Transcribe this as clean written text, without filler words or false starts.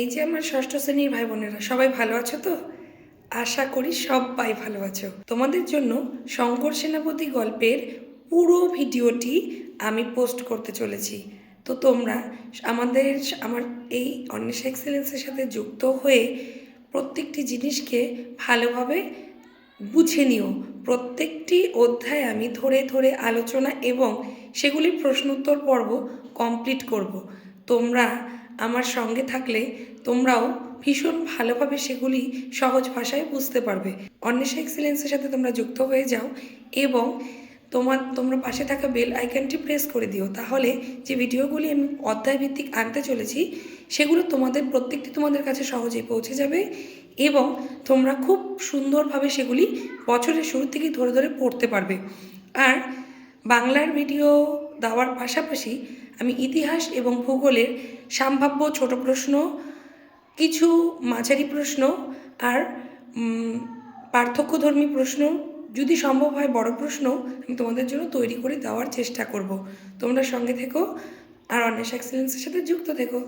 এই যে আমার ষষ্ঠ শ্রেণীর ভাই বোনেরা সবাই ভালো আছো তো? আশা করি সবাই ভালো আছো। তোমাদের জন্য শঙ্কর সেনাপতি গল্পের পুরো ভিডিওটি আমি পোস্ট করতে চলেছি। তো তোমরা আমার এই অন্বেষা এক্সেলেন্সের সাথে যুক্ত হয়ে প্রত্যেকটি জিনিসকে ভালোভাবে বুঝে নিও। প্রত্যেকটি অধ্যায় আমি ধরে ধরে আলোচনা এবং সেগুলির প্রশ্ন উত্তর পর্ব কমপ্লিট করব। তোমরা আমার সঙ্গে থাকলে তোমরাও ভীষণ ভালোভাবে সেগুলি সহজ ভাষায় বুঝতে পারবে। অন্বেষা এক্সেলেন্সের সাথে তোমরা যুক্ত হয়ে যাও এবং তোমরা পাশে থাকা বেল আইকনটি প্রেস করে দিও। তাহলে যে ভিডিওগুলি আমি অধ্যায়ভিত্তিক আনতে চলেছি সেগুলো প্রত্যেকটি তোমাদের কাছে সহজেই পৌঁছে যাবে এবং তোমরা খুব সুন্দরভাবে সেগুলি বছরের শুরু থেকেই ধরে ধরে পড়তে পারবে। আর বাংলার ভিডিও দেওয়ার পাশাপাশি আমি ইতিহাস এবং ভূগোলের সম্ভাব্য ছোট প্রশ্ন, কিছু মাঝারি প্রশ্ন আর পার্থক্যধর্মী প্রশ্ন, যদি সম্ভব হয় বড় প্রশ্ন, আমি তোমাদের জন্য তৈরি করে দেওয়ার চেষ্টা করব। তোমরা সঙ্গে থেকো আর অন্বেষা এক্সেলেন্সের সাথে যুক্ত থেকো।